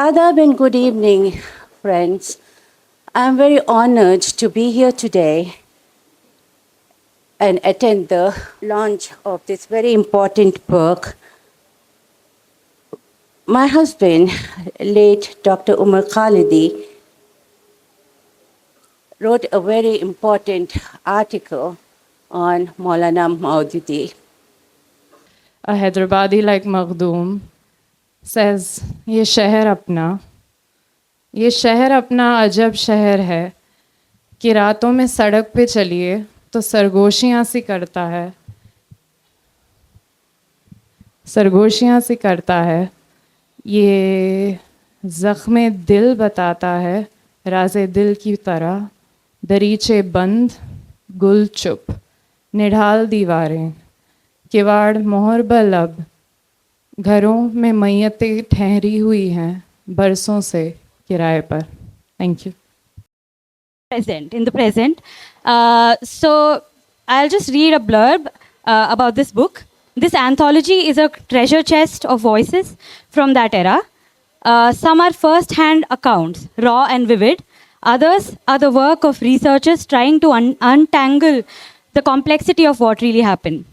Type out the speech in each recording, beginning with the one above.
Adab and good evening, friends. I'm very honored to be here today and attend the launch of this very important book. My husband, late Dr. Umar Khalidi, wrote a very important article on Maulana Maududi. A Hyderabadi like Makhdoom says, ये शहर अपना अजब शहर है कि रातों में सड़क पे चलिए तो सरगोशियाँ सी करता है ये ज़ख्मे दिल बताता है राज़े दिल की तरह दरीचे बंद गुल चुप निढाल दीवारें किवाड़ मोहर बलब घरों में मैयतें ठहरी हुई हैं बरसों से किराए पर. Thank you. In the present. So I'll just read a blurb about this book. This anthology is a treasure chest of voices from that era. Some are first-hand accounts, raw and vivid. Others are the work of researchers trying to untangle the complexity of what really happened.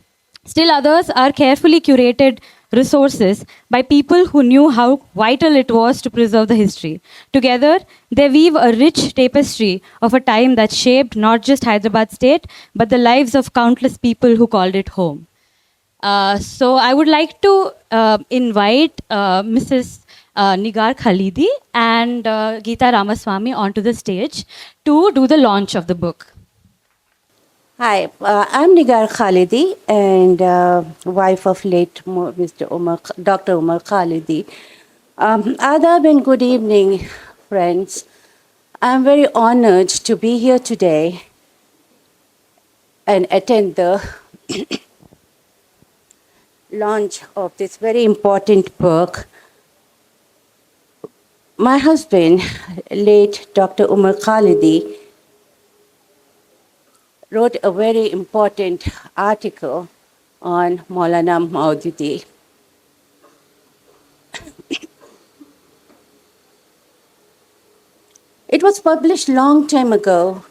Still others are carefully curated resources by people who knew how vital it was to preserve the history. Together, they weave a rich tapestry of a time that shaped not just Hyderabad state, but the lives of countless people who called it home. So I would like to invite Mrs. Nigar Khalidi and Gita Ramaswamy onto the stage to do the launch of the book. Hi, I'm Nigar Khalidi and wife of late Dr. Umar Khalidi. Adab and good evening, friends. I'm very honored to be here today and attend the launch of this very important book. My husband, late Dr. Umar Khalidi, wrote a very important article on Maulana Maududi. It was published long time ago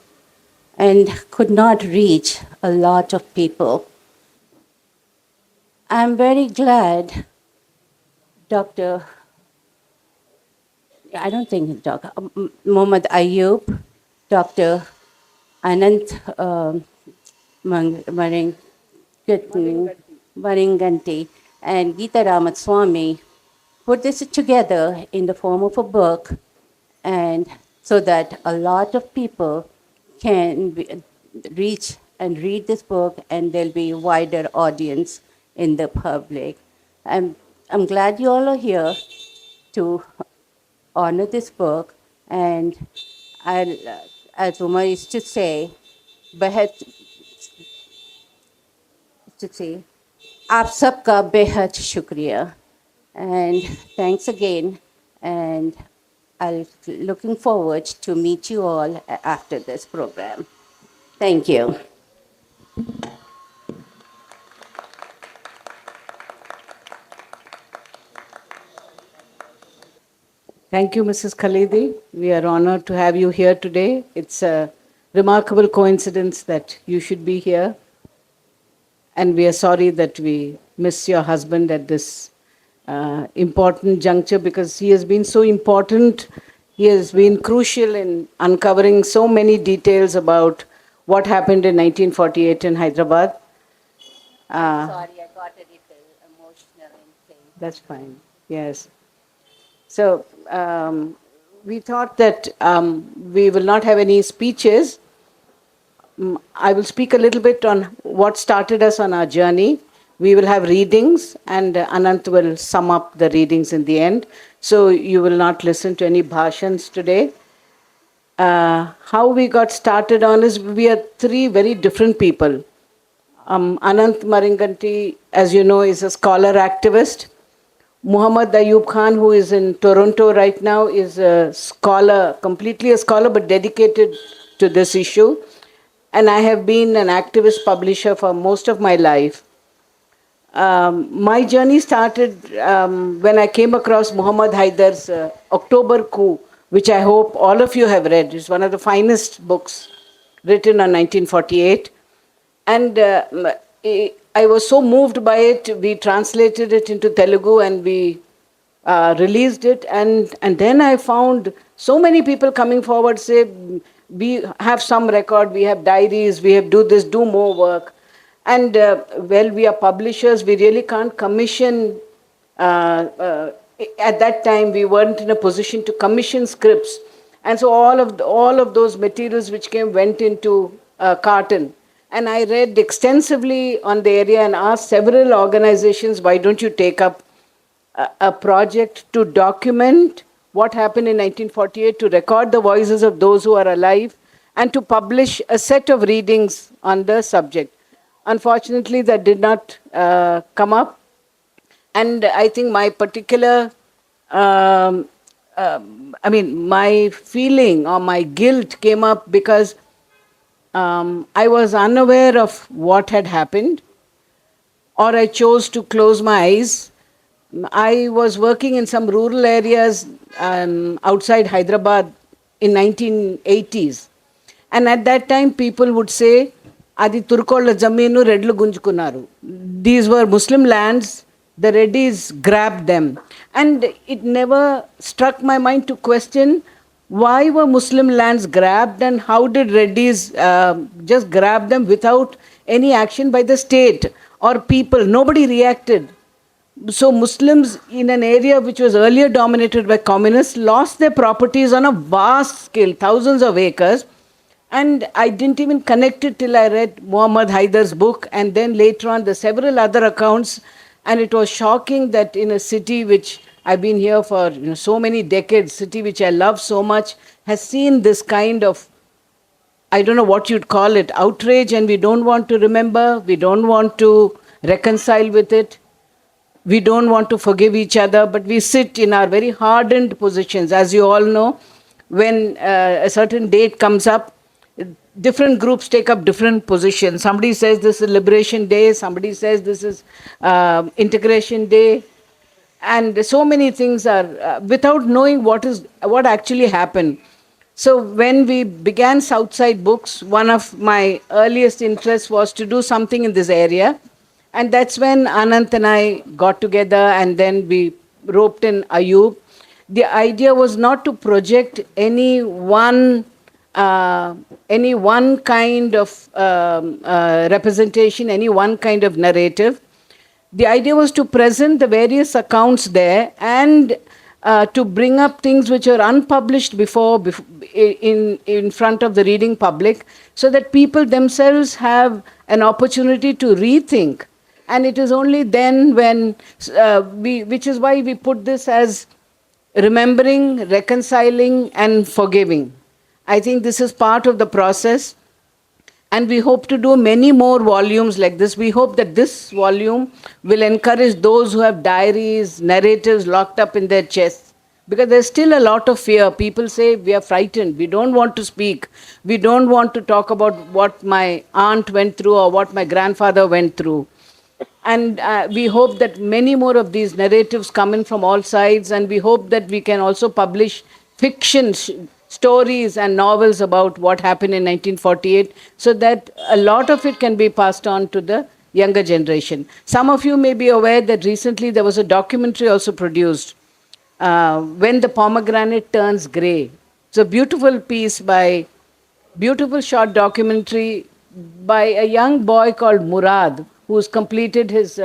and could not reach a lot of people. I'm very glad Mohammed Ayub, Dr. Anant, Maringanti, and Gita Ramaswamy put this together in the form of a book, and so that a lot of people can reach and read this book, and there'll be a wider audience in the public. I'm glad you all are here to honor this book, and as Umar used to say, आप सबका बेहद शुक्रिया. And thanks again, and I'm looking forward to meet you all after this program. Thank you. Thank you, Mrs. Khalidi. We are honored to have you here today. It's a remarkable coincidence that you should be here. And we are sorry that we miss your husband at this important juncture, because he has been so important. He has been crucial in uncovering so many details about what happened in 1948 in Hyderabad. Sorry, I got a little emotional and thing. That's fine, yes. So we thought that we will not have any speeches. I will speak a little bit on what started us on our journey. We will have readings, and Anant will sum up the readings in the end. So you will not listen to any bhashans today. How we got started on is we are three very different people. Anant Maringanti, as you know, is a scholar activist. Mohammed Ayub Khan, who is in Toronto right now, is a scholar, completely a scholar, but dedicated to this issue. And I have been an activist publisher for most of my life. My journey started when I came across Muhammad Haidar's October Coup, which I hope all of you have read. It's one of the finest books written on 1948. And I was so moved by it, we translated it into Telugu and we released it. And then I found so many people coming forward say, we have some record, we have diaries, we have do this, do more work. And well, we are publishers, we really can't commission. At that time, we weren't in a position to commission scripts. And so all of those materials which came went into carton. And I read extensively on the area and asked several organizations, why don't you take up a project to document what happened in 1948, to record the voices of those who are alive, and to publish a set of readings on the subject. Unfortunately, that did not come up. And I think my particular, my feeling or my guilt came up because I was unaware of what had happened, or I chose to close my eyes. I was working in some rural areas outside Hyderabad in 1980s. And at that time, people would say, Adi Turkolla Jaminu Redlu Gunjukunaru. These were Muslim lands, the Reddys grabbed them. And it never struck my mind to question why were Muslim lands grabbed and how did Reddys just grab them without any action by the state or people. Nobody reacted. So Muslims in an area which was earlier dominated by communists lost their properties on a vast scale, thousands of acres. And I didn't even connect it till I read Muhammad Haidar's book, and then later on the several other accounts. And it was shocking that in a city which I've been here for so many decades, city which I love so much, has seen this kind of, I don't know what you'd call it, outrage, and we don't want to remember, we don't want to reconcile with it. We don't want to forgive each other, but we sit in our very hardened positions. As you all know, when a certain date comes up, different groups take up different positions. Somebody says this is Liberation Day, somebody says this is Integration Day, and so many things are without knowing what actually happened. So when we began Southside Books, one of my earliest interests was to do something in this area. And that's when Anant and I got together, and then we roped in Ayub. The idea was not to project any one kind of representation, any one kind of narrative. The idea was to present the various accounts there and to bring up things which are unpublished before in front of the reading public, so that people themselves have an opportunity to rethink. And it is only then when which is why we put this as remembering, reconciling, and forgiving. I think this is part of the process. And we hope to do many more volumes like this. We hope that this volume will encourage those who have diaries, narratives locked up in their chests. Because there's still a lot of fear. People say, we are frightened. We don't want to speak. We don't want to talk about what my aunt went through or what my grandfather went through. And we hope that many more of these narratives come in from all sides, and we hope that we can also publish fiction stories and novels about what happened in 1948, so that a lot of it can be passed on to the younger generation. Some of you may be aware that recently there was a documentary also produced, When the Pomegranate Turns Grey. It's a beautiful piece beautiful short documentary by a young boy called Murad, who's completed his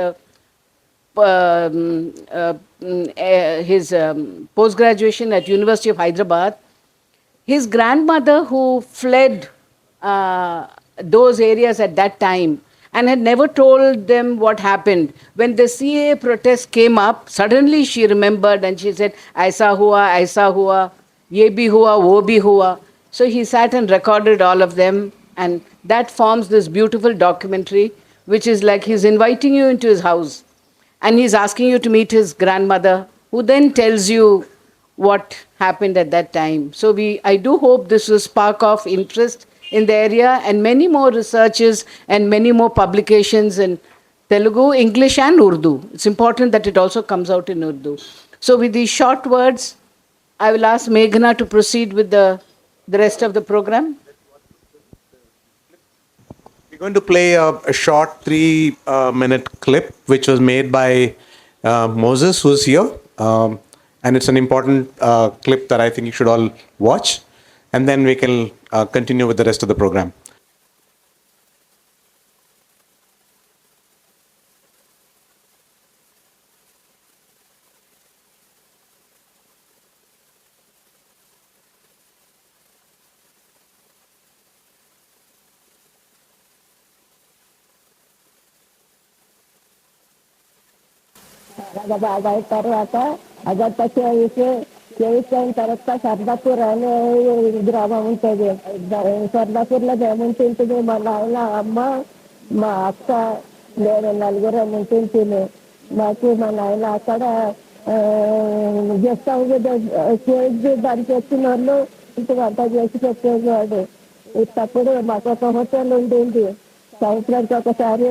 post-graduation at University of Hyderabad. His grandmother, who fled those areas at that time and had never told them what happened, when the CAA protest came up, suddenly she remembered and she said, aisa hua, ye bhi hua, wo bhi hua. So he sat and recorded all of them, and that forms this beautiful documentary, which is like he's inviting you into his house and he's asking you to meet his grandmother, who then tells you what happened at that time. So I do hope this will spark off interest in the area, and many more researches and many more publications and Telugu, English, and Urdu. It's important that it also comes out in Urdu. So, with these short words, I will ask Meghna to proceed with the rest of the program. We're going to play a short 3 minute clip which was made by Moses, who's here. And it's an important clip that I think you should all watch. And then we can continue with the rest of the program. బాగా అయిన తర్వాత అదంతా చేయిన తర్వాత సర్దాపూర్ అనే గ్రామం ఉంటుంది. సర్దాపూర్లో మేముంటుంది. మా నాయన, అమ్మ, మా అక్క, నేను నలుగురం ఉంటుంటుంది. మాకు మా నాయన అక్కడ గెస్ట్ హౌస్ చేసి దానికి వచ్చిన వాళ్ళు ఇంటి వంట చేసి పెట్టేవాడు. ఇప్పప్పుడు మాకు ఒక హోటల్ ఉండింది. సంవత్సరానికి ఒకసారి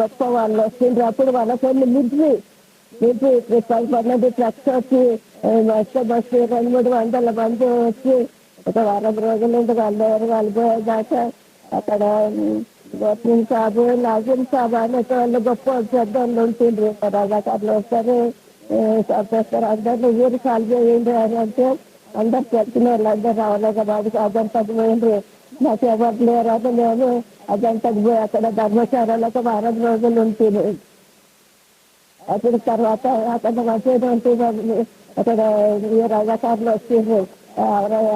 గొప్ప వాళ్ళు వస్తుండ్రు. అప్పుడు వాళ్ళకి మిలిటరీ పన్నెండు ట్రక్స్ వచ్చి బస్సు 200-300 మంది వచ్చి ఒక వారం రోజుల నుండి వాళ్ళు పోయేదాకా అక్కడ గోత్రిన్ సాబు, నాజిమ్ సాబు అనేటి వాళ్ళు గొప్ప పెద్ద వాళ్ళు ఉంటుండ్రు. రజాకారులు వస్తారు, చంపేస్తారు. అందరినీ ఊరు కాల్ చేయండి అని అంటే అందరు తెలిసిన వాళ్ళు అందరు రావలేక బాబు అదంతకు పోయిండ్రు. నాకు ఎవరు లేరని నేను అదంతకు పోయి అక్కడ ధర్మశాలలో వారం రోజులు ఉంటుంది. అప్పుడు తర్వాత అక్కడ మంచిగా ఉంటుంది. అక్కడ రజాకారులు వచ్చిండ్రు.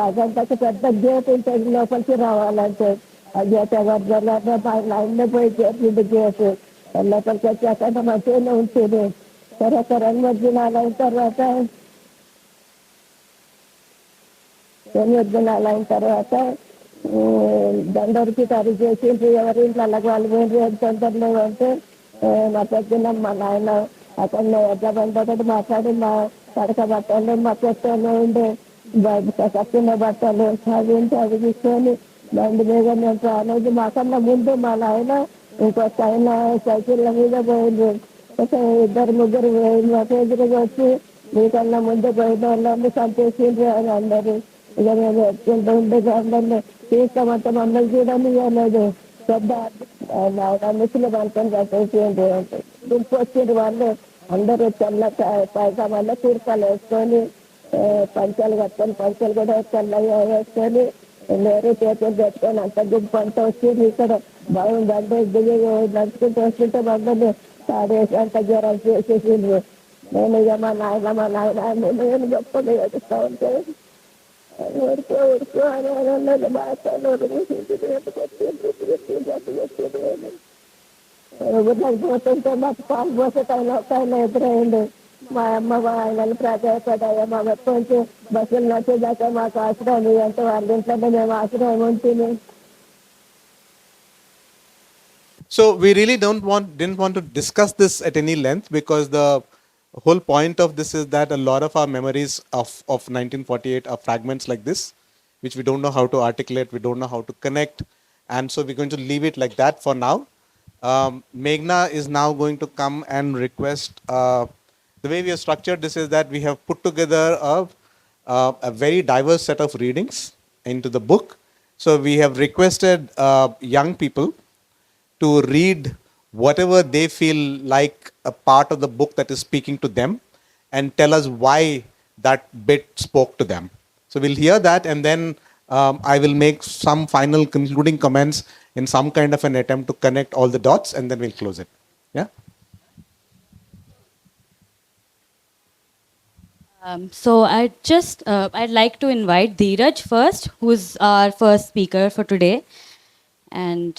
అదంతకు పెద్ద గేట్ ఉంటుంది లోపలికి రావాలంటే. ఆ గేట్ ఎవరు లైన్లో పోయి చేసింది గేట్. లోపలికి వచ్చి అక్కడ మంచిగానే ఉంటుంది. తర్వాత 2-3 దినాలు అయిన తర్వాత 2 దినాలు అయిన తర్వాత దండోరికి తరి చేసిండ్రు. ఎవరి ఇంట్లో అలాగ వాళ్ళు పోయిండ్రు. ఏం తొందరలో అంటే మా పెద్దన మా నాయన అక్కడ ఎట్లా బండి మాట్లాడి మా తడక బట్టలు మా పెట్టలు ఉండే కట్టిన బట్టలు అవి ఉంటే అవి తీసుకొని బండి మీద మేము రాలేదు. మాకన్నా ముందు మా నాయన ఇంకొక ఆయన సైకిళ్ళ మీద పోయిండ్రు. ఒక 2-3 పోయింది. మా ఎదురుగా వచ్చి మీకన్నా ముందు పోయిన వాళ్ళని చంపేసిండ్రు అని అందరు. ఇక మేము ఎత్తుకుంటూ ఉండేది. అందరినీ తీసుకోమంటే మమ్మల్ని చూడని ఇవ్వలేదు. పెద్ద ముసలి వాళ్ళని కట్టేసిండ్రు అంటే దుంపు వచ్చిండ్రు. వాళ్ళు అందరూ తెల్ల పైజామాలో తీర్పాలు వేసుకొని పంచాలు కట్టుకొని పంచాలు కూడా తెల్లగా వేసుకొని లేరు చేతులు పెట్టుకొని అంత గుంపు అంతా వచ్చింది. ఇక్కడ బాగుందంటే దిగి నడుచుకుంటూ వస్తుంటే మమ్మల్ని తాడేసి అంత జ్వరం చేసేసిండ్రు. నేను ఇక మా నాయన నేను గొప్పగా ఏడుస్తూ ఉంటే ఊరుకో అని బాగా పోతుంటే మాకు పాలు పోసే టైంలో ఎదురైంది. మా అమ్మ ఆయనలు ప్రాధాన్యపడ్డాయి. మా కొంచెం బస్సులు నచ్చేదాకా మాకు ఆశ్రయం అంటే వాళ్ళ ఇంట్లోనే మేము ఆశ్రయం ఉంటుంది. So we really didn't want to discuss this at any length, because the whole point of this is that a lot of our memories of 1948 are fragments like this, which we don't know how to articulate, we don't know how to connect, and so we're going to leave it like that for now. Meghna is now going to come and request. The way we have structured this is that we have put together a very diverse set of readings into the book. So we have requested young people to read whatever they feel like a part of the book that is speaking to them, and tell us why that bit spoke to them. So we'll hear that, and then I will make some final concluding comments in some kind of an attempt to connect all the dots, and then we'll close it. Yeah? So I'd like to invite Dheeraj first, who's our first speaker for today. And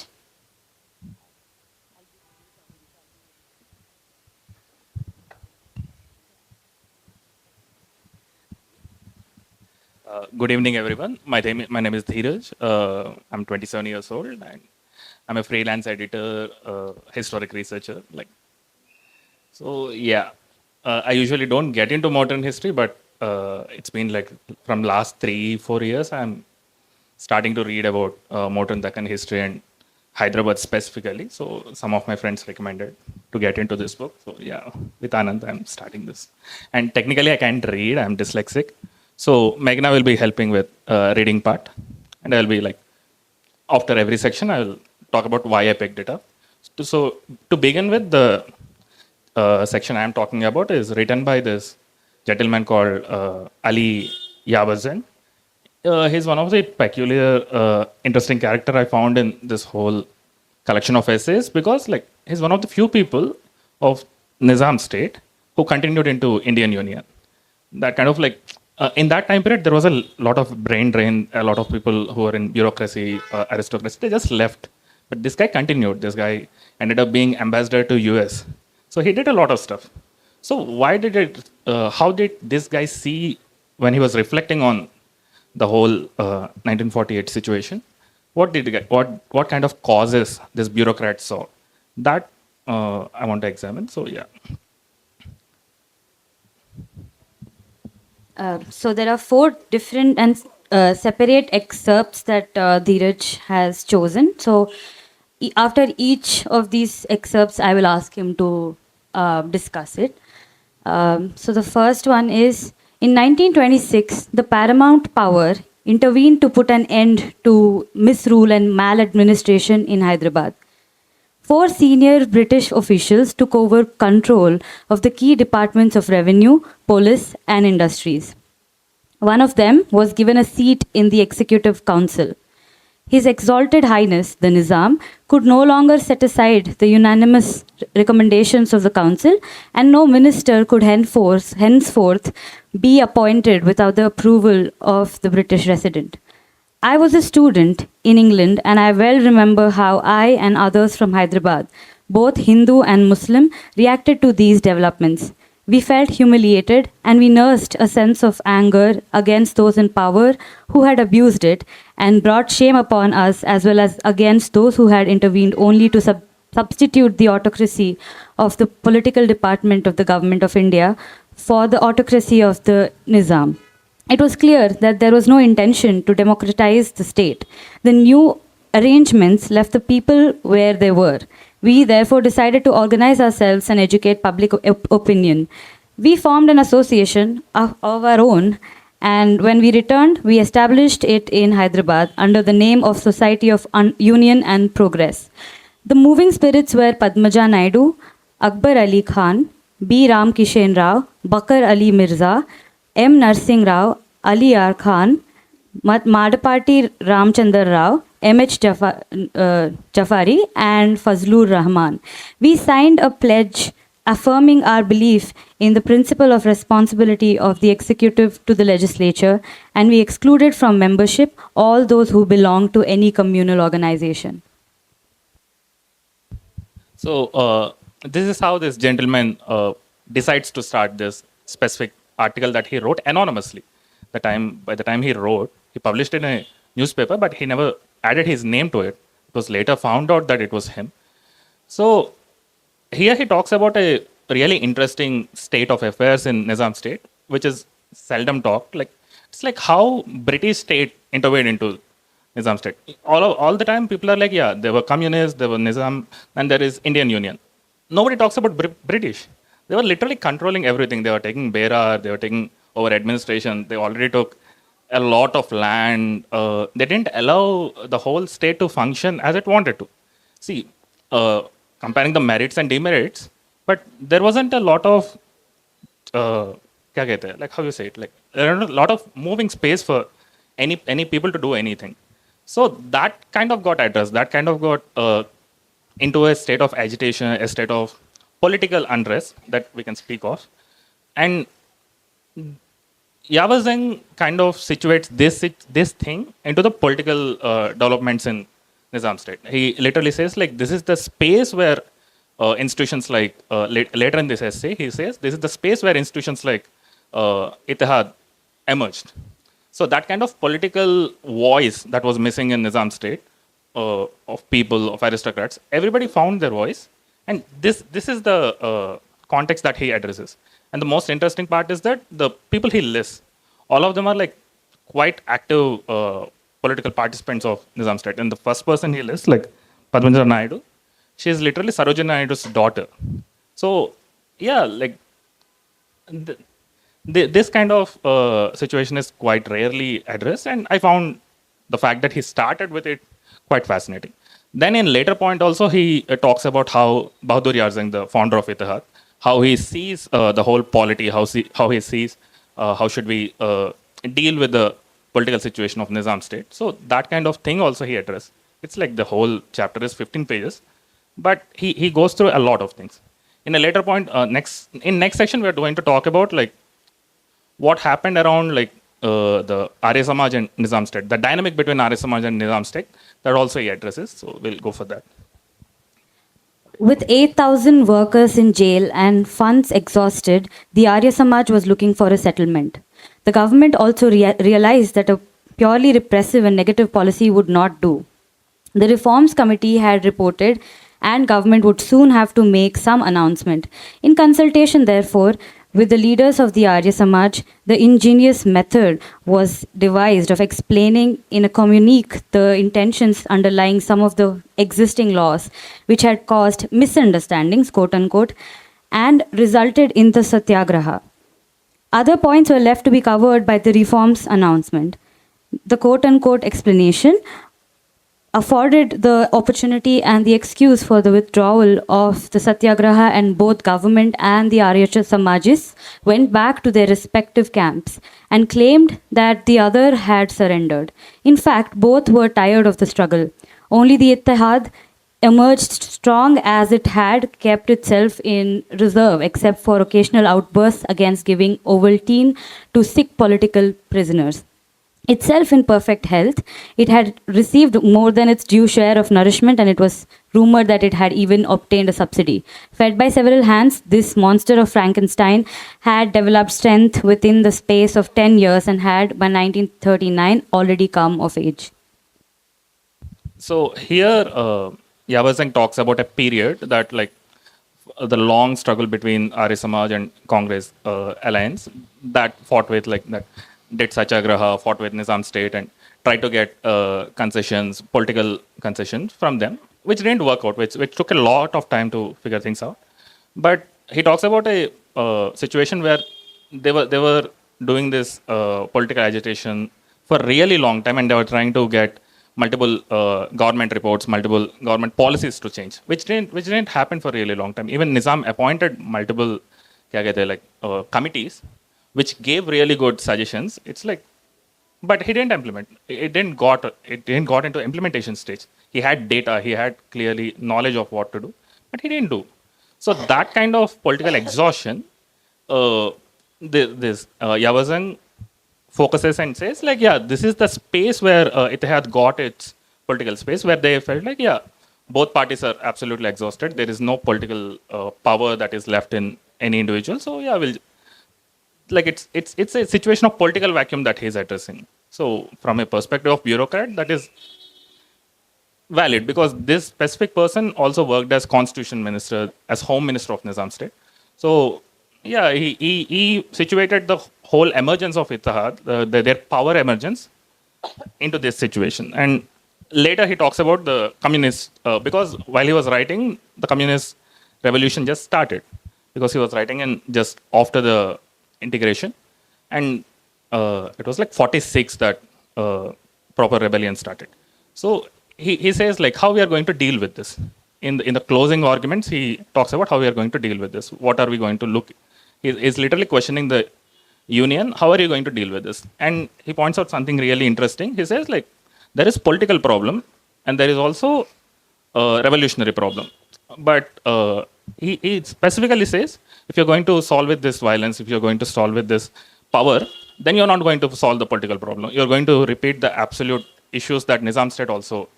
Good evening, everyone. My name is Dheeraj. I'm 27 years old, and I'm a freelance editor, historic researcher. I usually don't get into modern history, but it's been like from last 3-4 years, I'm starting to read about modern Deccan history and Hyderabad specifically. So some of my friends recommended to get into this book. So yeah, with Anant, I'm starting this. And technically, I can't read. I'm dyslexic. So Meghna will be helping with reading part, and I'll be like, after every section, I will talk about why I picked it up. So to begin with, the section I'm talking about is written by this gentleman called Ali Yabazen. He's one of the peculiar, interesting character I found in this whole collection of essays because, like, he's one of the few people of Nizam state who continued into Indian Union. That kind of like in that time period, there was a lot of brain drain. A lot of people who were in bureaucracy, aristocracy, they just left. But this guy continued. This guy ended up being ambassador to US. So he did a lot of stuff. So why did it? How did this guy see when he was reflecting on the whole 1948 situation? What did he get? What kind of causes this bureaucrat saw? That I want to examine. So yeah. So there are 4 different and separate excerpts that Dheeraj has chosen. So after each of these excerpts, I will ask him to discuss it. So the first one is, in 1926, the paramount power intervened to put an end to misrule and maladministration in Hyderabad. 4 senior British officials took over control of the key departments of revenue, police, and industries. One of them was given a seat in the Executive Council. His Exalted Highness, the Nizam, could no longer set aside the unanimous recommendations of the Council, and no minister could henceforth be appointed without the approval of the British resident. I was a student in England, and I well remember how I and others from Hyderabad, both Hindu and Muslim, reacted to these developments. We felt humiliated, and we nursed a sense of anger against those in power who had abused it and brought shame upon us, as well as against those who had intervened only to substitute the autocracy of the political department of the Government of India for the autocracy of the Nizam. It was clear that there was no intention to democratize the state. The new arrangements left the people where they were. We therefore decided to organize ourselves and educate public opinion. We formed an association of our own, and when we returned, we established it in Hyderabad under the name of Society of Union and Progress. The moving spirits were Padmaja Naidu, Akbar Ali Khan, B. Ram Kishen Rao, Bakar Ali Mirza, M. Narsingh Rao, Ali R. Khan, Madapati Ramchandar Rao, M.H. Jafari, and Fazlur Rahman. We signed a pledge affirming our belief in the principle of responsibility of the executive to the legislature, and we excluded from membership all those who belong to any communal organization. So this is how this gentleman decides to start this specific article that he wrote anonymously. By the time he wrote, he published it in a newspaper, but he never added his name to it. It was later found out that it was him. So here he talks about a really interesting state of affairs in Nizam state, which is seldom talked. Like, it's like how British state intervened into Nizam state. All the time people are like, yeah, there were communists, there were Nizam, and there is Indian Union. Nobody talks about British. They were literally controlling everything. They were taking Berar, they were taking over administration. They already took a lot of land. They didn't allow the whole state to function as it wanted to. See, comparing the merits and demerits, but there wasn't a lot of, like how you say it, like there are a lot of moving space for any people to do anything. So that kind of got addressed. That kind of got into a state of agitation, a state of political unrest that we can speak of. And Yabazeng kind of situates this thing into the political developments in Nizam state. He literally says, like, this is the space where institutions like, later in this essay, he says, this is the space where institutions like Ittihad emerged. So that kind of political voice that was missing in Nizam state, of people, of aristocrats, everybody found their voice. And this is the context that he addresses. And the most interesting part is that the people he lists, all of them are like quite active political participants of Nizam state. And the first person he lists, like Padmanjana Naidu. She is literally Sarojini Naidu's daughter. So, yeah, like this kind of situation is quite rarely addressed, and I found the fact that he started with it quite fascinating. Then in later point also he talks about how Bahadur Yar Singh, the founder of Ittihad, how he sees the whole polity, how he sees how should we deal with the political situation of Nizam state. So that kind of thing also he addressed. It's like the whole chapter is 15 pages, but he goes through a lot of things. In a later point, next section we are going to talk about like what happened around like the Arya Samaj and Nizam state, the dynamic between Arya Samaj and Nizam state, that also he addresses. So we'll go for that. With 8,000 workers in jail and funds exhausted, the Arya Samaj was looking for a settlement. The government also realized that a purely repressive and negative policy would not do. The Reforms Committee had reported, and government would soon have to make some announcement. In consultation, therefore, with the leaders of the Arya Samaj, the ingenious method was devised of explaining in a communique the intentions underlying some of the existing laws, which had caused misunderstandings, quote unquote, and resulted in the satyagraha. Other points were left to be covered by the reforms announcement. The quote unquote explanation afforded the opportunity and the excuse for the withdrawal of the satyagraha, and both government and the Arya Samajis went back to their respective camps and claimed that the other had surrendered. In fact, both were tired of the struggle. Only the Ittihad emerged strong, as it had kept itself in reserve except for occasional outbursts against giving Ovaltine to sick political prisoners. Itself in perfect health, it had received more than its due share of nourishment, and it was rumored that it had even obtained a subsidy. Fed by several hands, this monster of Frankenstein had developed strength within the space of 10 years and had, by 1939, already come of age. So here, Yawar Singh talks about a period that like the long struggle between Arya Samaj and Congress alliance that fought with like that did Satyagraha, fought with Nizam state and tried to get concessions, political concessions from them, which didn't work out, which took a lot of time to figure things out. But he talks about a situation where they were doing this political agitation for a really long time, and they were trying to get multiple government reports, multiple government policies to change, which didn't happen for a really long time. Even Nizam appointed multiple committees which gave really good suggestions. It's like, but he didn't implement. It didn't got into implementation stage. He had data, he had clearly knowledge of what to do, but he didn't do. So that kind of political exhaustion, Yawar Singh focuses and says like, yeah, this is the space where Ittihad got its political space, where they felt like, yeah, both parties are absolutely exhausted. There is no political power that is left in any individual. So yeah, it's a situation of political vacuum that he's addressing. So from a perspective of bureaucrat, that is valid, because this specific person also worked as constitution minister, as home minister of Nizam state. So yeah, he situated the whole emergence of Ittihad, their power emergence, into this situation. And later he talks about the communist, because while he was writing, the communist revolution just started, because he was writing in just after the integration, and it was like 46 that proper rebellion started. So he says like how we are going to deal with this. In the closing arguments, he talks about how we are going to deal with this. What are we going to look? He's literally questioning the union. How are you going to deal with this? And he points out something really interesting. He says like there is political problem and there is also a revolutionary problem. But he specifically says, if you're going to solve with this violence, if you're going to solve with this power, then you're not going to solve the political problem. You're going to repeat the absolute issues that Nizam state also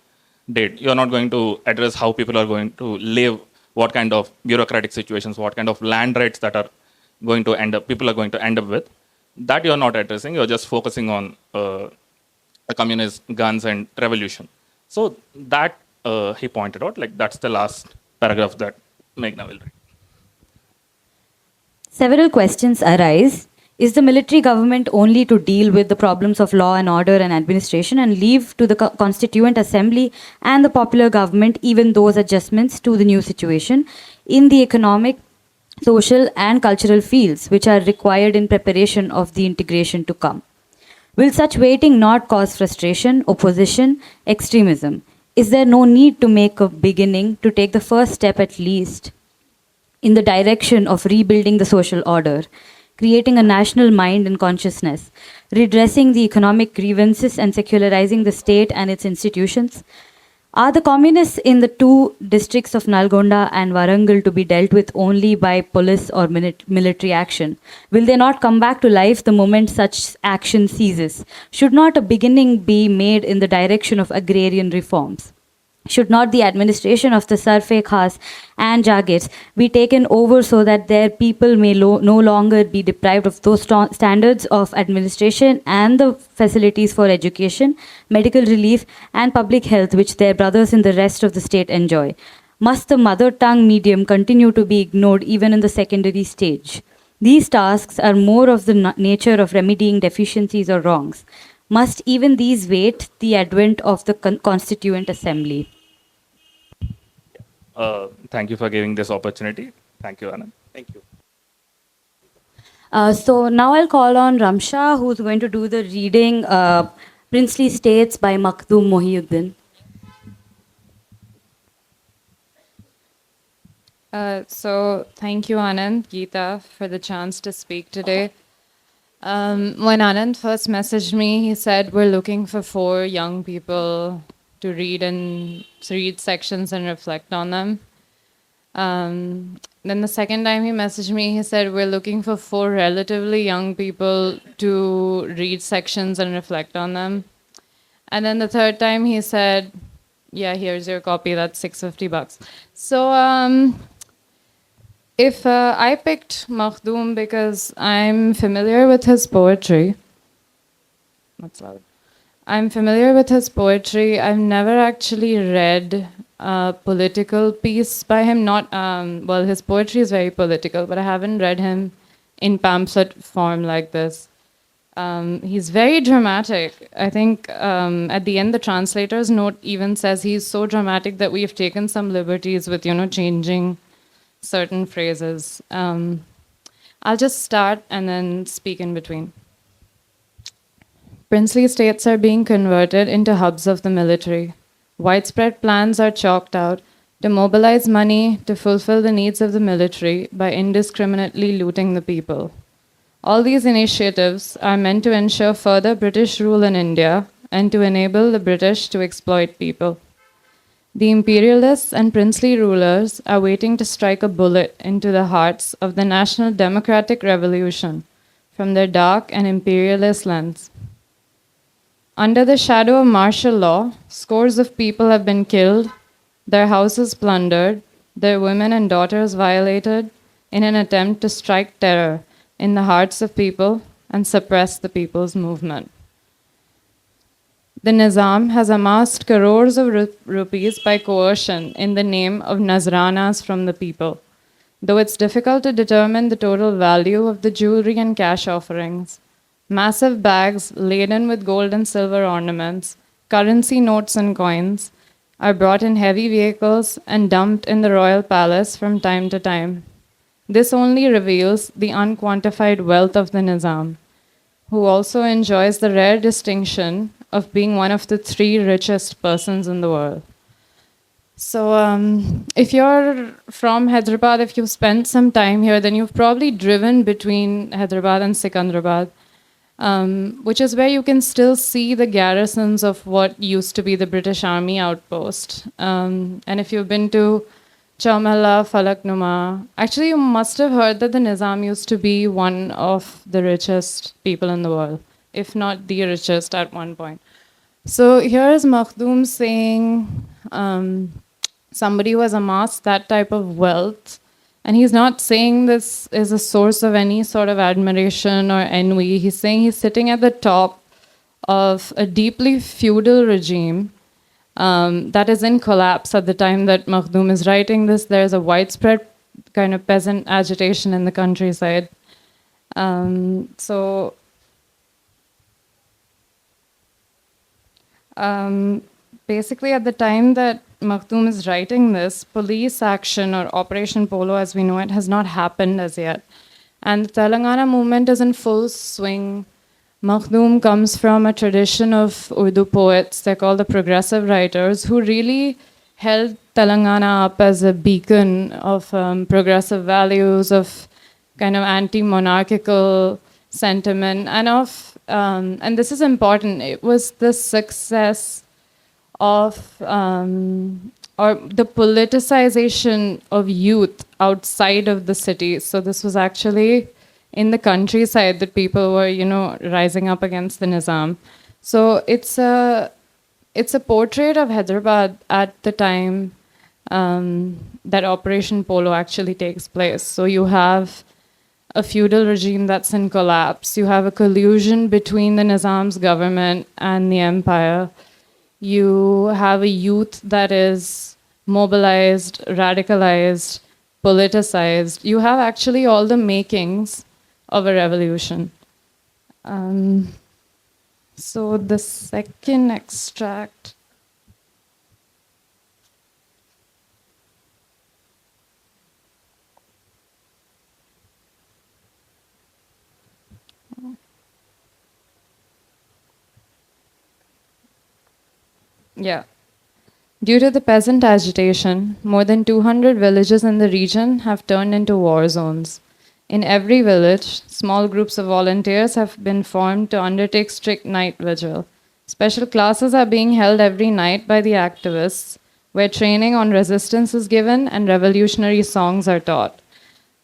did. You're not going to address how people are going to live, what kind of bureaucratic situations, what kind of land rights that are going to end up, people are going to end up with. That you're not addressing. You're just focusing on communist guns and revolution. So that he pointed out, like that's the last paragraph that Meghna will read. Several questions arise. Is the military government only to deal with the problems of law and order and administration and leave to the Constituent Assembly and the popular government even those adjustments to the new situation in the economic, social, and cultural fields which are required in preparation of the integration to come? Will such waiting not cause frustration, opposition, extremism? Is there no need to make a beginning, to take the first step at least, in the direction of rebuilding the social order, creating a national mind and consciousness, redressing the economic grievances and secularizing the state and its institutions? Are the communists in the two districts of Nalgonda and Warangal to be dealt with only by police or military action? Will they not come back to life the moment such action ceases? Should not a beginning be made in the direction of agrarian reforms? Should not the administration of the Sarfe Khas and Jagirs be taken over so that their people may no longer be deprived of those standards of administration and the facilities for education, medical relief, and public health which their brothers in the rest of the state enjoy? Must the mother tongue medium continue to be ignored even in the secondary stage? These tasks are more of the nature of remedying deficiencies or wrongs. Must even these wait the advent of the Constituent Assembly? Thank you for giving this opportunity. Thank you, Anant. Thank you. So now I'll call on Ramsha, who's going to do the reading Princely States by Makhdoom Mohiuddin. So thank you, Anant, Gita, for the chance to speak today. When Anant first messaged me, he said, we're looking for 4 young people to read sections and reflect on them. Then the second time he messaged me, he said, we're looking for 4 relatively young people to read sections and reflect on them. And then the third time he said, yeah, here's your copy, that's $650. So if I picked Makhdoom because I'm familiar with his poetry. That's loud. I'm familiar with his poetry. I've never actually read a political piece by him. Not well, his poetry is very political, but I haven't read him in pamphlet form like this. He's very dramatic. I think at the end, the translator's note even says he's so dramatic that we've taken some liberties with, changing certain phrases. I'll just start and then speak in between. Princely states are being converted into hubs of the military. Widespread plans are chalked out to mobilize money to fulfill the needs of the military by indiscriminately looting the people. All these initiatives are meant to ensure further British rule in India and to enable the British to exploit people. The imperialists and princely rulers are waiting to strike a bullet into the hearts of the national democratic revolution from their dark and imperialist lens. Under the shadow of martial law, scores of people have been killed, their houses plundered, their women and daughters violated in an attempt to strike terror in the hearts of people and suppress the people's movement. The Nizam has amassed crores of rupees by coercion in the name of Nazranas from the people, though it's difficult to determine the total value of the jewelry and cash offerings. Massive bags laden with gold and silver ornaments, currency notes and coins, are brought in heavy vehicles and dumped in the royal palace from time to time. This only reveals the unquantified wealth of the Nizam, who also enjoys the rare distinction of being one of the 3 richest persons in the world. So if you're from Hyderabad, if you've spent some time here, then you've probably driven between Hyderabad and Sikandrabad, which is where you can still see the garrisons of what used to be the British Army outpost. And if you've been to Chaumalla, Falaknuma, actually you must have heard that the Nizam used to be one of the richest people in the world, if not the richest at one point. So here is Makhdoom saying somebody who has amassed that type of wealth, and he's not saying this is a source of any sort of admiration or envy. He's saying he's sitting at the top of a deeply feudal regime that is in collapse at the time that Makhdoom is writing this. There's a widespread kind of peasant agitation in the countryside. So basically, at the time that Makhdoom is writing this, police action or Operation Polo, as we know it, has not happened as yet. And the Telangana movement is in full swing. Makhdoom comes from a tradition of Urdu poets, they're called the progressive writers, who really held Telangana up as a beacon of progressive values, of kind of anti-monarchical sentiment, and this is important, it was the success of or the politicization of youth outside of the city. So this was actually in the countryside that people were, rising up against the Nizam. So it's a portrait of Hyderabad at the time that Operation Polo actually takes place. So you have a feudal regime that's in collapse. You have a collusion between the Nizam's government and the empire. You have a youth that is mobilized, radicalized, politicized. You have actually all the makings of a revolution. So the second extract. Yeah. Due to the peasant agitation, more than 200 villages in the region have turned into war zones. In every village, small groups of volunteers have been formed to undertake strict night vigil. Special classes are being held every night by the activists, where training on resistance is given and revolutionary songs are taught.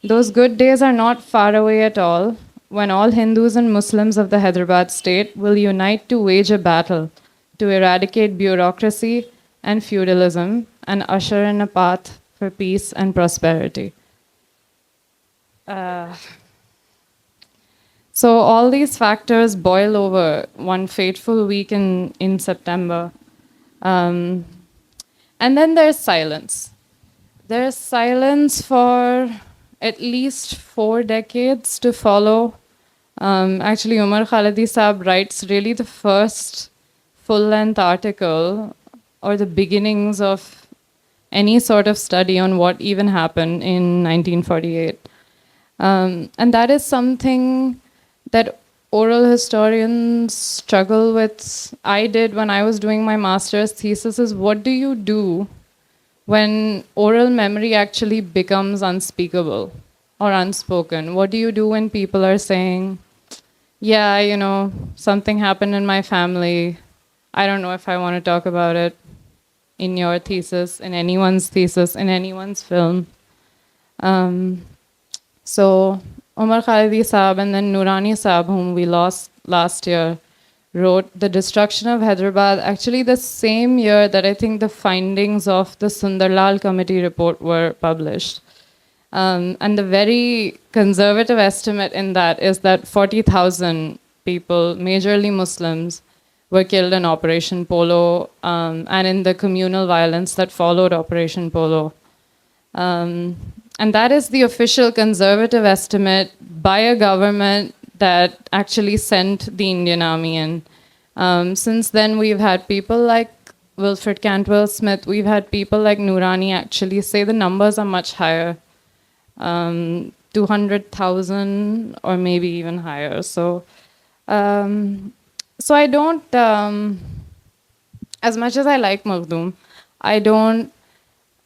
Those good days are not far away at all, when all Hindus and Muslims of the Hyderabad state will unite to wage a battle to eradicate bureaucracy and feudalism and usher in a path for peace and prosperity. So all these factors boil over one fateful week in September. And then there's silence. There's silence for at least 4 decades to follow. Actually, Umar Khalidi Saab writes really the first full-length article or the beginnings of any sort of study on what even happened in 1948. And that is something that oral historians struggle with. I did when I was doing my master's thesis is what do you do when oral memory actually becomes unspeakable or unspoken? What do you do when people are saying, yeah, something happened in my family. I don't know if I want to talk about it in your thesis, in anyone's thesis, in anyone's film. So Umar Khalidi Saab and then Noorani Saab, whom we lost last year, wrote The Destruction of Hyderabad, actually the same year that I think the findings of the Sundarlal Committee report were published. And the very conservative estimate in that is that 40,000 people, majorly Muslims, were killed in Operation Polo and in the communal violence that followed Operation Polo. And that is the official conservative estimate by a government that actually sent the Indian Army in. Since then, we've had people like Wilfred Cantwell Smith, we've had people like Noorani actually say the numbers are much higher, 200,000 or maybe even higher. So I don't, as much as I like Makhdoom, I don't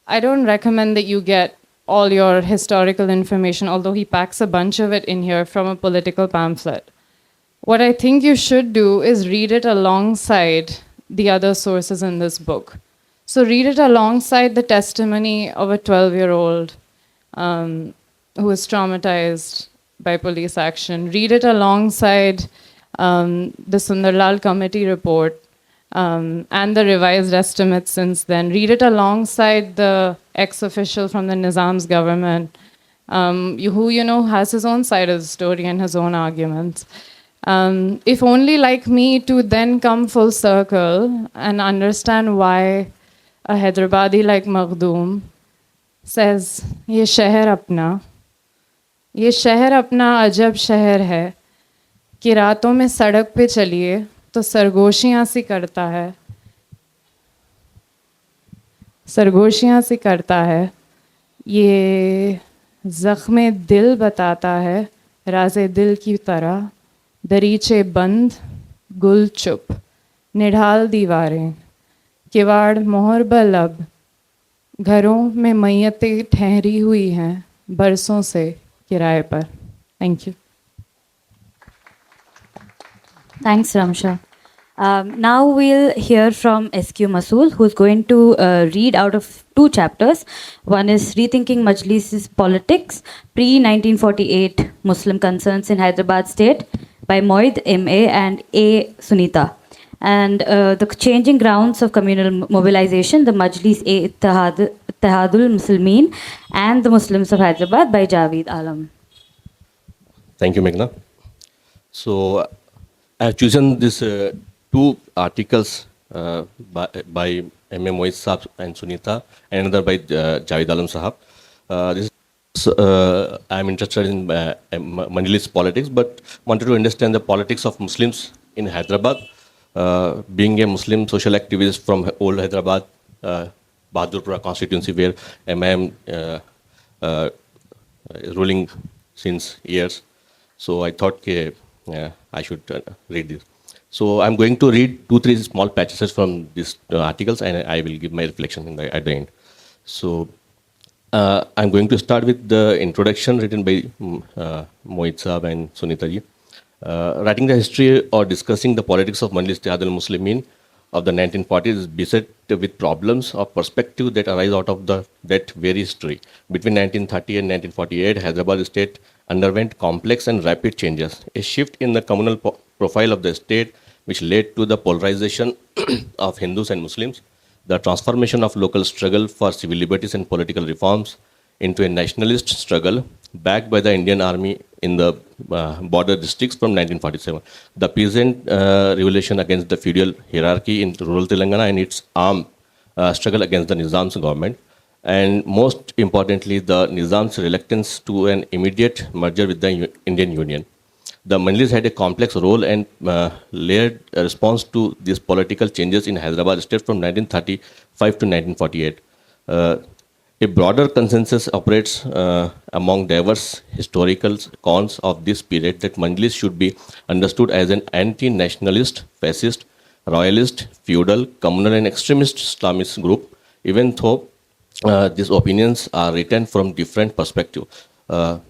recommend that you get all your historical information, although he packs a bunch of it in here from a political pamphlet. What I think you should do is read it alongside the other sources in this book. So read it alongside the testimony of a 12-year-old who was traumatized by police action. Read it alongside the Sundarlal Committee report and the revised estimates since then. Read it alongside the ex-official from the Nizam's government, who has his own side of the story and his own arguments. If only like me to then come full circle and understand why a Hyderabadi like Makhdoom says, "Ye sheher apna," ये शहर अपना अजब शहर है कि रातों में सड़क पे चलिए तो सरगोशियाँ सी करता है, सरगोशियाँ सी करता है। ये ज़ख्मे दिल बताता है राज़े दिल की तरह, दरीचे बंद गुल चुप, निढाल दीवारें, किवाड़ मोहर लब, घरों में मैयतें ठहरी हुई हैं बरसों से किराए पर। Thank you. Thanks, Ramsha. Now we'll hear from SQ Masool, who's going to read out of two chapters. One is Rethinking Majlis's Politics, Pre-1948 Muslim Concerns in Hyderabad State by Moid M.A. and A. Sunita. And the changing grounds of communal mobilization, the Majlis-e-Ittihadul Muslimin and the Muslims of Hyderabad by Javeed Alam. Thank you, Meghna. So, I have chosen these two articles by M.A. Moiz Saab and Sunita, and another by Javeed Alam Sahab. I am interested in Manili's politics, but wanted to understand the politics of Muslims in Hyderabad. Being a Muslim social activist from old Hyderabad, Bahadurpura constituency, where MIM is ruling since years. So I thought I should read this. So I'm going to read 2-3 small passages from these articles, and I will give my reflection at the end. So I'm going to start with the introduction written by Mohit Saab and Sunita ji. Writing the history or discussing the politics of Majlis Ittihad al-Muslimin of the 1940s is beset with problems of perspective that arise out of that very history. Between 1930 and 1948, Hyderabad state underwent complex and rapid changes. A shift in the communal profile of the state, which led to the polarization of Hindus and Muslims, the transformation of local struggle for civil liberties and political reforms into a nationalist struggle backed by the Indian Army in the border districts from 1947. The peasant revolution against the feudal hierarchy in rural Telangana and its armed struggle against the Nizam's government. And most importantly, the Nizam's reluctance to an immediate merger with the Indian Union. The Manlis had a complex role and layered response to these political changes in Hyderabad state from 1935 to 1948. A broader consensus operates among diverse historical accounts of this period that Manlis should be understood as an anti-nationalist, fascist, royalist, feudal, communal and extremist Islamist group, even though these opinions are written from different perspectives.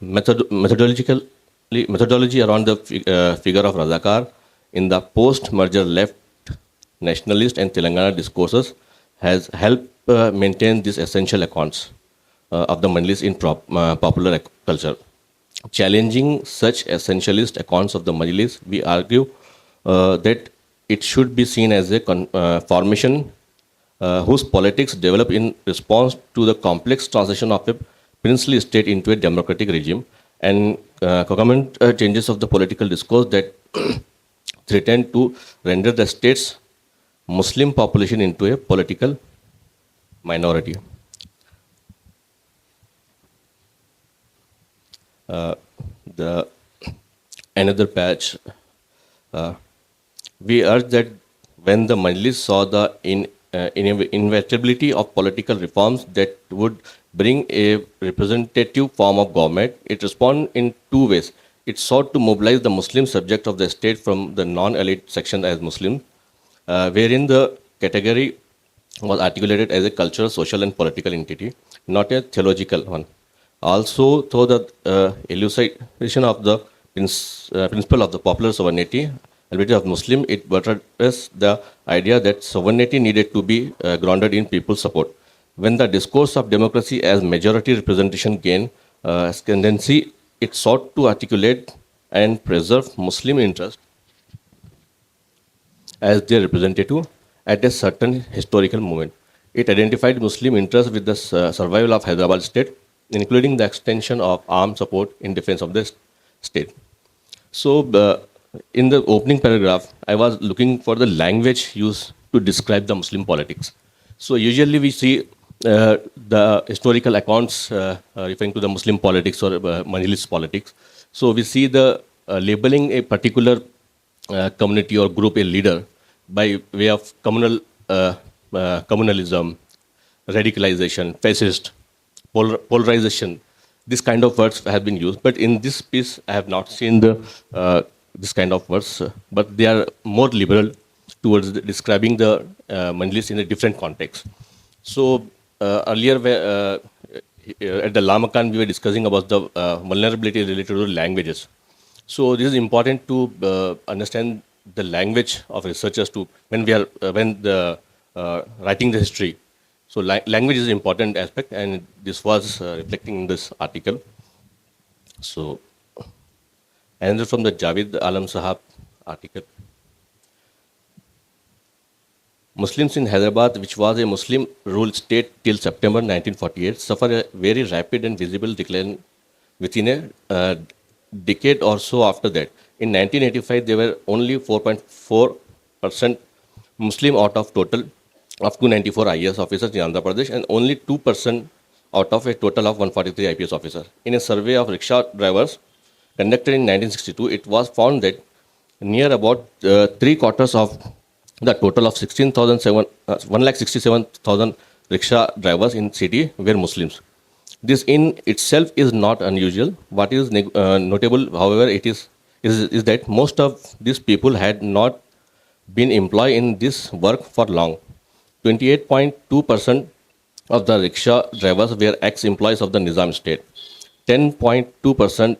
Methodology around the figure of Razakar in the post-merger left nationalist and Telangana discourses has helped maintain these essential accounts of the Manlis in popular culture. Challenging such essentialist accounts of the Majlis, we argue that it should be seen as a formation whose politics develop in response to the complex transition of a princely state into a democratic regime and concomitant changes of the political discourse that threaten to render the state's Muslim population into a political minority. Another patch. We urge that when the Majlis saw the inevitability of political reforms that would bring a representative form of government, it responded in two ways. It sought to mobilize the Muslim subject of the state from the non-elite section as Muslim, wherein the category was articulated as a cultural, social and political entity, not a theological one. Also, through the elucidation of the principle of the popular sovereignty, ability of Muslim, it buttressed the idea that sovereignty needed to be grounded in people's support. When the discourse of democracy as majority representation gained ascendancy, it sought to articulate and preserve Muslim interests as their representative at a certain historical moment. It identified Muslim interests with the survival of Hyderabad state, including the extension of armed support in defense of the state. So, in the opening paragraph, I was looking for the language used to describe the Muslim politics. So, usually we see the historical accounts referring to the Muslim politics or Manilist politics. So we see the labeling a particular community or group a leader by way of communalism, radicalization, fascist, polarization. This kind of words have been used, but in this piece, I have not seen this kind of words, but they are more liberal towards describing the Mandalis in a different context. So earlier, at the Lamakaan, we were discussing about the vulnerability related to languages. So this is important to understand the language of researchers to when writing the history. So language is an important aspect, and this was reflecting in this article. So another from the Javed Alam Sahab article. Muslims in Hyderabad, which was a Muslim-ruled state till September 1948, suffered a very rapid and visible decline within a decade or so after that. In 1985, there were only 4.4% Muslim out of total of 294 IAS officers in Andhra Pradesh and only 2% out of a total of 143 IPS officers. In a survey of rickshaw drivers conducted in 1962, it was found that near about 3/4 of the total of 1,67,000 rickshaw drivers in city were Muslims. This in itself is not unusual. What is notable, however, is that most of these people had not been employed in this work for long. 28.2% of the rickshaw drivers were ex-employees of the Nizam state. 10.2%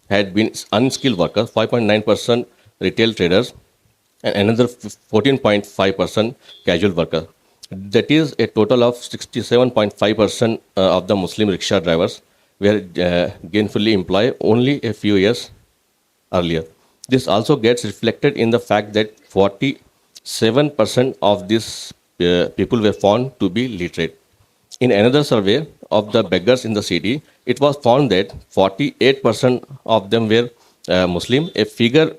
had been unskilled workers, 5.9% retail traders, and another 14.5% casual workers. That is a total of 67.5% of the Muslim rickshaw drivers were gainfully employed only a few years earlier. This also gets reflected in the fact that 47% of these people were found to be literate. In another survey of the beggars in the city, it was found that 48% of them were Muslim, a figure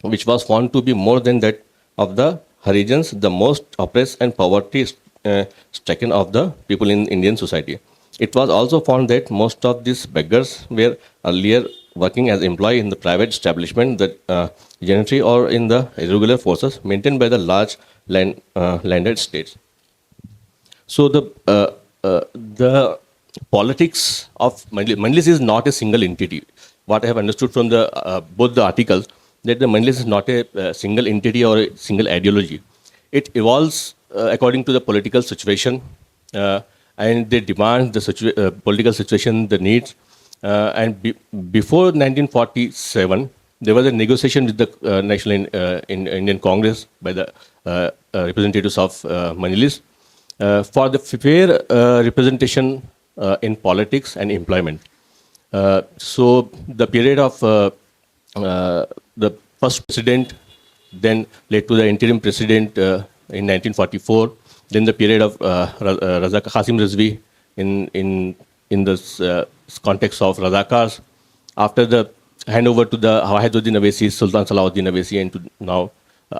which was found to be more than that of the Harijans, the most oppressed and poverty-stricken of the people in Indian society. It was also found that most of these beggars were earlier working as employees in the private establishment, the gentry, or in the irregular forces maintained by the large landed states. So the politics of Mandalis is not a single entity. What I have understood from the both the articles, that the Mandalis is not a single entity or a single ideology. It evolves according to the political situation, and they demand the political situation, the needs. Before 1947, there was a negotiation with the National Indian Congress by the representatives of Mandalis for the fair representation in politics and employment. So the period of the first president then led to the interim president in 1944, then the period of Qasim Rizvi in the context of Razakars, after the handover to the Wahiduddin Awesi, Sultan Salahuddin Awesi, and to now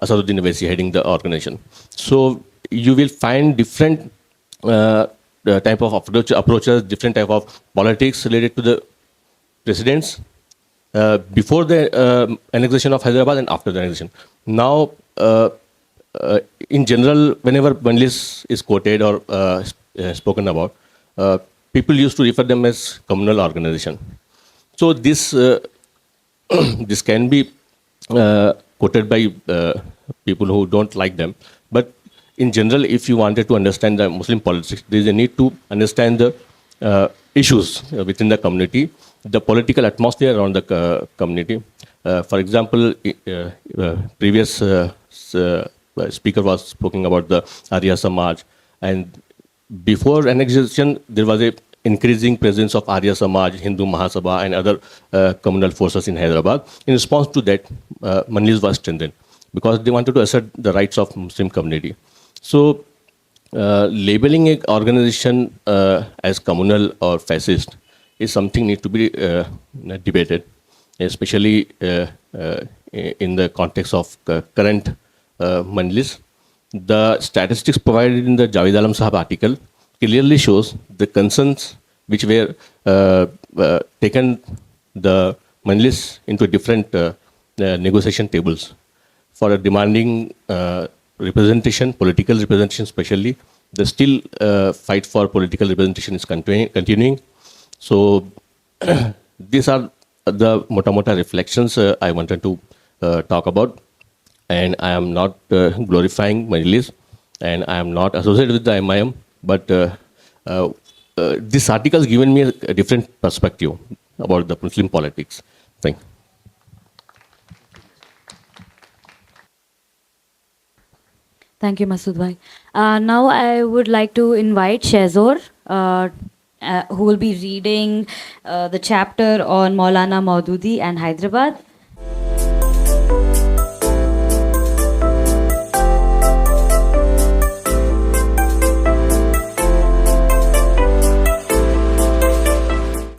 Asaduddin Awesi heading the organization. So you will find different type of approaches, different type of politics related to the presidents before the annexation of Hyderabad and after the annexation. Now, in general, whenever Mandalis is quoted or spoken about, people used to refer them as communal organization. So this this can be quoted by people who don't like them. But in general, if you wanted to understand the Muslim politics, there is a need to understand the issues within the community, the political atmosphere around the community. For example, previous speaker was speaking about the Arya Samaj, and before annexation, there was a increasing presence of Arya Samaj, Hindu Mahasabha, and other communal forces in Hyderabad. In response to that, Mandalis was strengthened because they wanted to assert the rights of Muslim community. So, labeling an organization as communal or fascist is something need to be debated, especially in the context of current Mandalis. The statistics provided in the Javed Alam Sahab article clearly shows the concerns which were taken the Manlis into different negotiation tables for demanding representation, political representation especially. The still fight for political representation is continuing. So these are the mota reflections I wanted to talk about. And I am not glorifying Majlis, and I am not associated with the MIM, but this article has given me a different perspective about the Muslim politics. Thank you. Thank you, Masood bhai. Now I would like to invite Shazor, who will be reading the chapter on Maulana Maududi and Hyderabad.